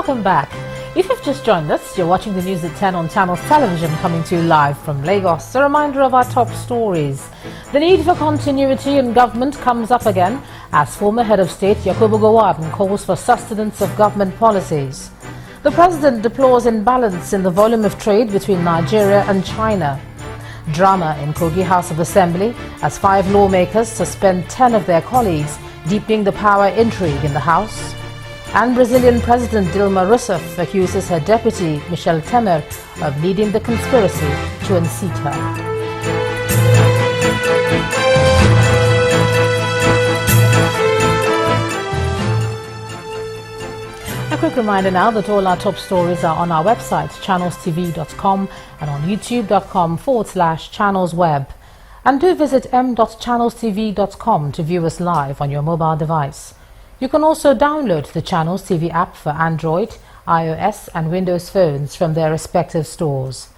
Welcome back. If you've just joined us, you're watching the news at 10 on Channels Television, coming to you live from Lagos. A reminder of our top stories. The need for continuity in government comes up again as former head of state Yakubu Gowon calls for sustenance of government policies. The president deplores imbalance in the volume of trade between Nigeria and China. Drama in Kogi House of Assembly as 5 lawmakers suspend 10 of their colleagues, deepening the power intrigue in the House. And Brazilian President Dilma Rousseff accuses her deputy, Michel Temer, of leading the conspiracy to unseat her. A quick reminder now that all our top stories are on our website, channelstv.com, and on youtube.com/channelsweb. And do visit m.channelstv.com to view us live on your mobile device. You can also download the Channels TV app for Android, iOS and Windows phones from their respective stores.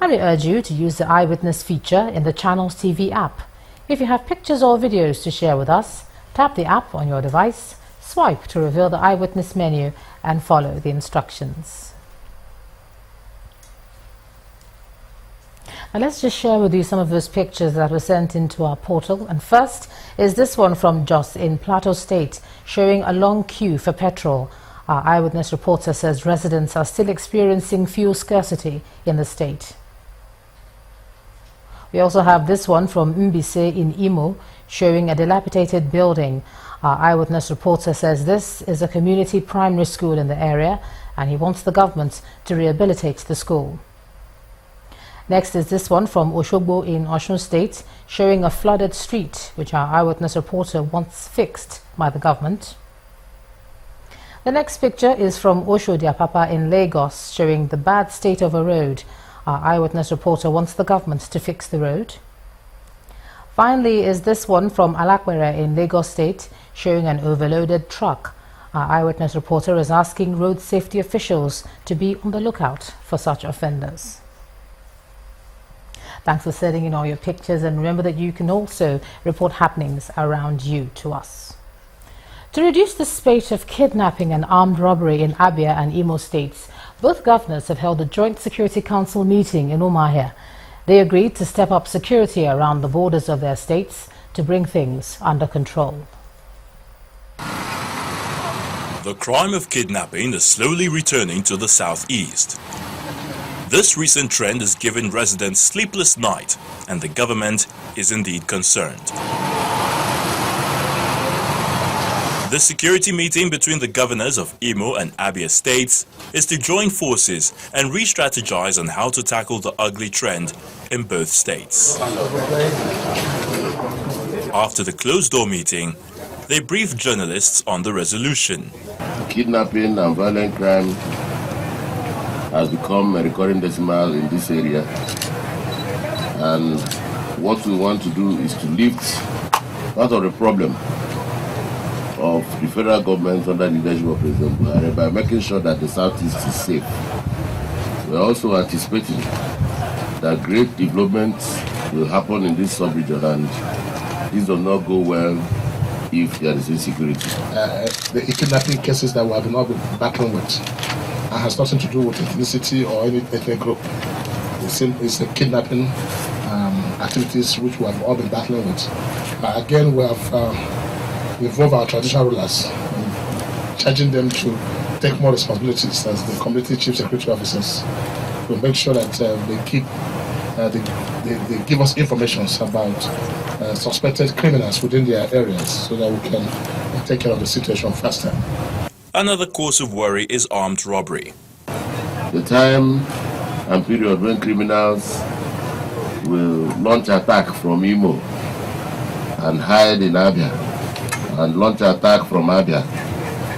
And we urge you to use the Eyewitness feature in the Channels TV app. If you have pictures or videos to share with us, tap the app on your device, swipe to reveal the Eyewitness menu and follow the instructions. Now let's just share with you some of those pictures that were sent into our portal. And first is this one from Jos in Plateau State, showing a long queue for petrol. Our Eyewitness reporter says residents are still experiencing fuel scarcity in the state. We also have this one from Mbise in Imo, showing a dilapidated building. Our Eyewitness reporter says this is a community primary school in the area and he wants the government to rehabilitate the school. Next is this one from Oshogbo in Osun State, showing a flooded street, which our Eyewitness reporter wants fixed by the government. The next picture is from Oshodiapapa in Lagos, showing the bad state of a road. Our Eyewitness reporter wants the government to fix the road. Finally is this one from Alakwere in Lagos State, showing an overloaded truck. Our Eyewitness reporter is asking road safety officials to be on the lookout for such offenders. Thanks for sending in all your pictures, and remember that you can also report happenings around you to us. To reduce the spate of kidnapping and armed robbery in Abia and Imo states, both governors have held a joint Security Council meeting in Umuahia. They agreed to step up security around the borders of their states to bring things under control. The crime of kidnapping is slowly returning to the southeast. This recent trend has given residents sleepless nights, and the government is indeed concerned. The security meeting between the governors of Imo and Abia states is to join forces and re-strategize on how to tackle the ugly trend in both states. After the closed-door meeting, they briefed journalists on the resolution. Kidnapping and violent crime has become a recurring decimal in this area, and what we want to do is to lift part of the problem of the federal government under the leadership of President Buhari by making sure that the southeast is safe. We are also anticipating that great development will happen in this sub-region, and this does not go well if there is insecurity. The kidnapping cases that we have not been battling with has nothing to do with ethnicity or any ethnic group. It's the kidnapping activities which we have all been battling with. Again, we have involved our traditional rulers, charging them to take more responsibilities as the community chief security officers. We make sure that they give us information about suspected criminals within their areas so that we can take care of the situation faster. Another cause of worry is armed robbery. The time and period when criminals will launch attack from Imo and hide in Abia, and launch attack from Abia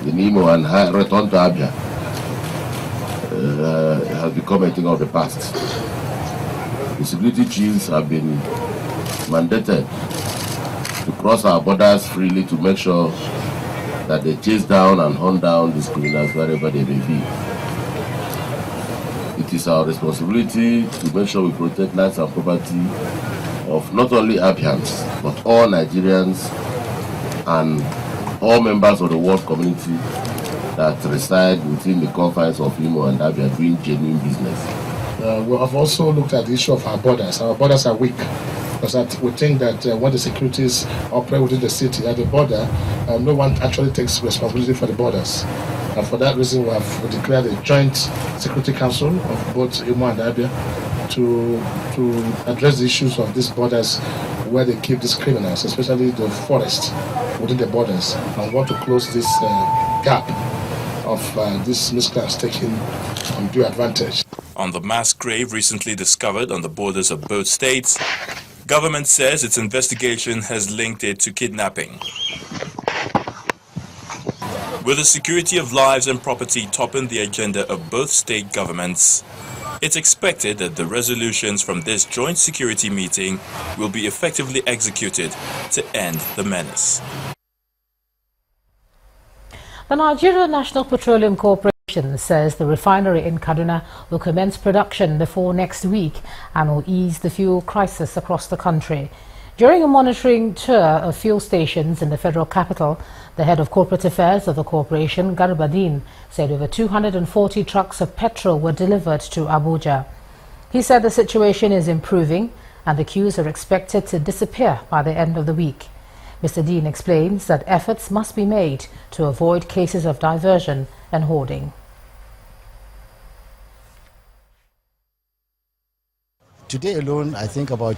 in Imo and return to Abia has become a thing of the past. The security chiefs have been mandated to cross our borders freely to make sure that they chase down and hunt down these criminals wherever they may be. It is our responsibility to make sure we protect lives and property of not only Abians, but all Nigerians and all members of the world community that reside within the confines of Imo and Abia doing genuine business? We have also looked at the issue of our borders. Our borders are weak, because we think that when the securities operate within the city at the border, no one actually takes responsibility for the borders. And for that reason, we have declared a joint security council of both Imo and Abia to address the issues of these borders where they keep these criminals, especially the forest within the borders, and want to close this gap of these miscreants taking undue advantage. On the mass grave recently discovered on the borders of both states, government says its investigation has linked it to kidnapping. With the security of lives and property topping the agenda of both state governments, it's expected that the resolutions from this joint security meeting will be effectively executed to end the menace. The Nigeria National Petroleum Corporation says the refinery in Kaduna will commence production before next week and will ease the fuel crisis across the country. During a monitoring tour of fuel stations in the federal capital, the head of corporate affairs of the corporation, Garba said over 240 trucks of petrol were delivered to Abuja. He said the situation is improving and the queues are expected to disappear by the end of the week. Mr. Dean explains that efforts must be made to avoid cases of diversion and hoarding. Today alone, I think about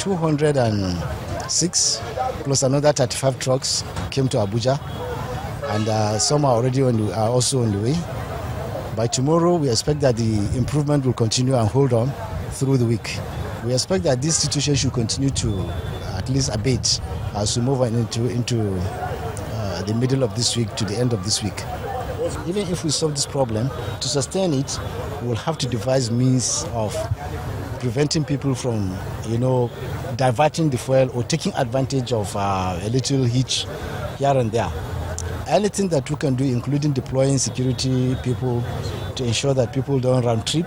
206 plus another 35 trucks came to Abuja, and some are already are also on the way. By tomorrow, we expect that the improvement will continue and hold on through the week. We expect that this situation should continue to at least abate as we move into the middle of this week to the end of this week. Even if we solve this problem, to sustain it, we'll have to devise means of preventing people from, diverting the fuel or taking advantage of a little hitch here and there. Anything that we can do, including deploying security people to ensure that people don't round trip,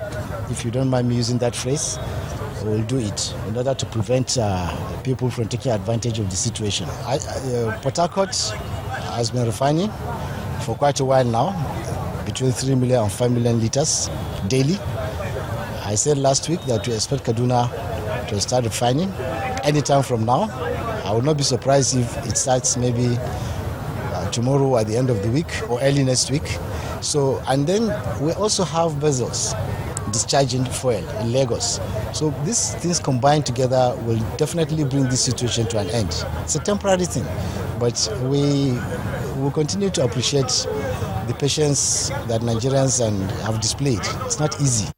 if you don't mind me using that phrase, we'll do it in order to prevent people from taking advantage of the situation. Port Harcourt has been refining for quite a while now, between 3 million and 5 million liters daily. I said last week that we expect Kaduna to start refining anytime from now. I will not be surprised if it starts maybe tomorrow at the end of the week or early next week. So, and then we also have vessels discharging fuel in Lagos. So these things combined together will definitely bring this situation to an end. It's a temporary thing, but we will continue to appreciate the patience that Nigerians have displayed. It's not easy.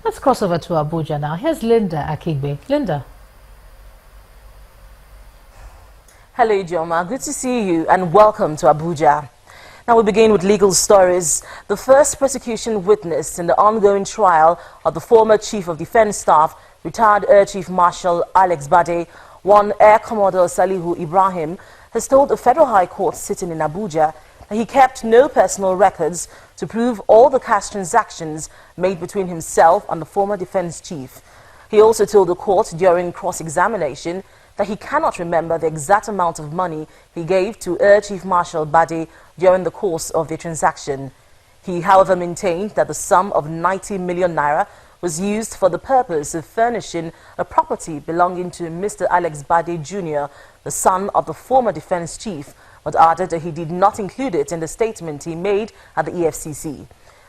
Let's cross over to Abuja now. Here's Linda Akigbe. Linda. Hello, Joma. Good to see you and welcome to Abuja. Now we begin with legal stories. The first prosecution witness in the ongoing trial of the former Chief of Defence Staff, retired Air Chief Marshal Alex Badeh, one Air Commodore Salihu Ibrahim, has told the Federal High Court sitting in Abuja that he kept no personal records to prove all the cash transactions made between himself and the former defence chief. He also told the court during cross-examination that he cannot remember the exact amount of money he gave to Air Chief Marshal Badeh during the course of the transaction. He, however, maintained that the sum of 90 million naira was used for the purpose of furnishing a property belonging to Mr. Alex Badeh Jr., the son of the former defence chief, but added that he did not include it in the statement he made at the EFCC.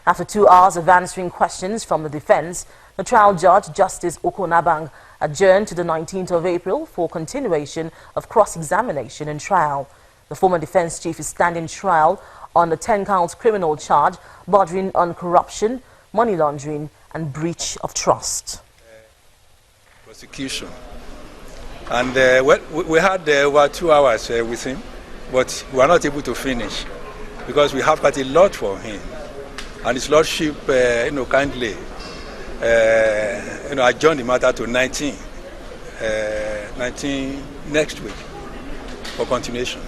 After 2 hours of answering questions from the defence, the trial judge, Justice Okonabang, adjourned to the 19th of April for continuation of cross-examination and trial. The former defence chief is standing trial on a 10-count criminal charge bordering on corruption, money laundering and breach of trust. Prosecution. And we had over 2 hours with him, but we were not able to finish because we have quite a lot for him. And his lordship, kindly, adjourned the matter to 19 next week for continuation.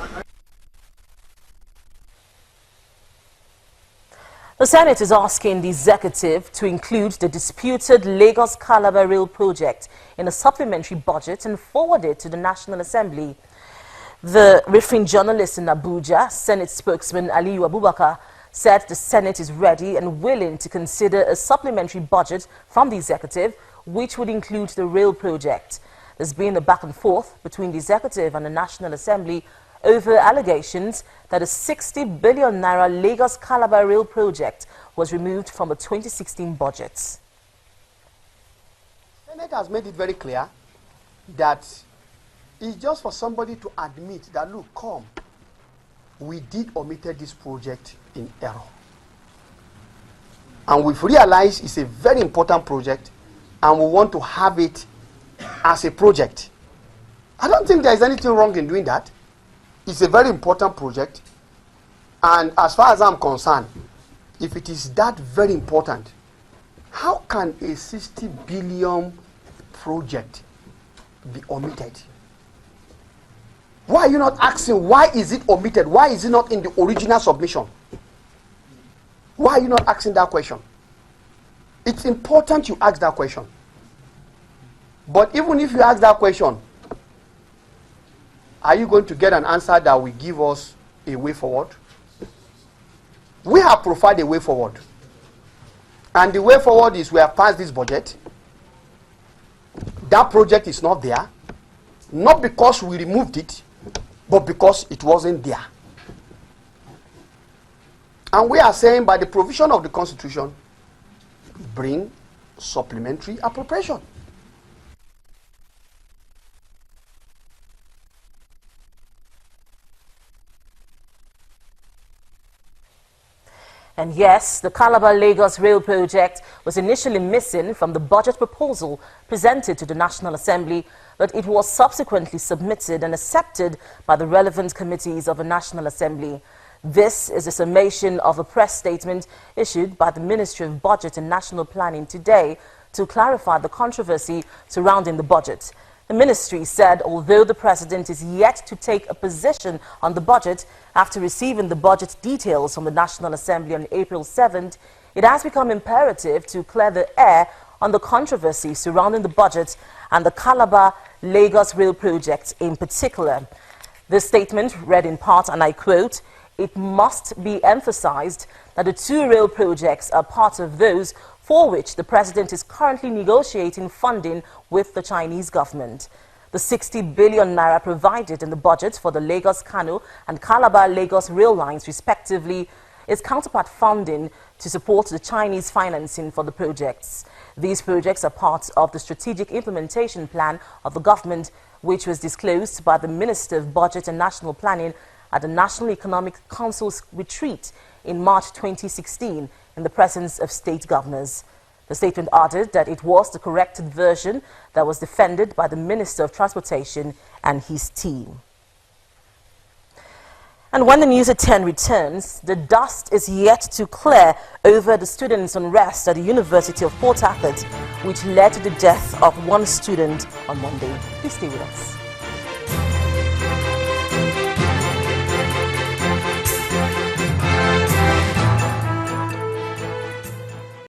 The Senate is asking the executive to include the disputed Lagos-Calabar Rail project in a supplementary budget and forward it to the National Assembly. The referring journalist in Abuja, Senate spokesman Aliyu Abubakar, said the Senate is ready and willing to consider a supplementary budget from the executive, which would include the rail project. There's been a back and forth between the executive and the National Assembly over allegations that a 60 billion naira Lagos-Calabar rail project was removed from the 2016 budget. The Senate has made it very clear that it's just for somebody to admit that, look, come, we did omitted this project in error. And we've realized it's a very important project and we want to have it as a project. I don't think there's anything wrong in doing that. It's a very important project. And as far as I'm concerned, if it is that very important, how can a 60 billion project be omitted? Why are you not asking why is it omitted? Why is it not in the original submission? Why are you not asking that question? It's important you ask that question. But even if you ask that question, are you going to get an answer that will give us a way forward? We have provided a way forward. And the way forward is we have passed this budget. That project is not there. Not because we removed it, but because it wasn't there. And we are saying by the provision of the Constitution, bring supplementary appropriation. And yes, the Calabar-Lagos rail project was initially missing from the budget proposal presented to the National Assembly, but it was subsequently submitted and accepted by the relevant committees of the National Assembly. This is a summation of a press statement issued by the Ministry of Budget and National Planning today to clarify the controversy surrounding the budget. The ministry said although the president is yet to take a position on the budget after receiving the budget details from the National Assembly on April 7th, it has become imperative to clear the air on the controversy surrounding the budget and the Calabar-Lagos rail project in particular. This statement read in part, and I quote, "It must be emphasized that the two rail projects are part of those for which the president is currently negotiating funding with the Chinese government. The 60 billion naira provided in the budget for the Lagos-Kano and Calabar-Lagos rail lines respectively is counterpart funding to support the Chinese financing for the projects. These projects are part of the strategic implementation plan of the government, which was disclosed by the Minister of Budget and National Planning at the National Economic Council's retreat in March 2016 in the presence of state governors." The statement added that it was the corrected version that was defended by the Minister of Transportation and his team. And when the news at 10 returns, the dust is yet to clear over the students' unrest at the University of Port Harcourt, which led to the death of one student on Monday. Please stay with us.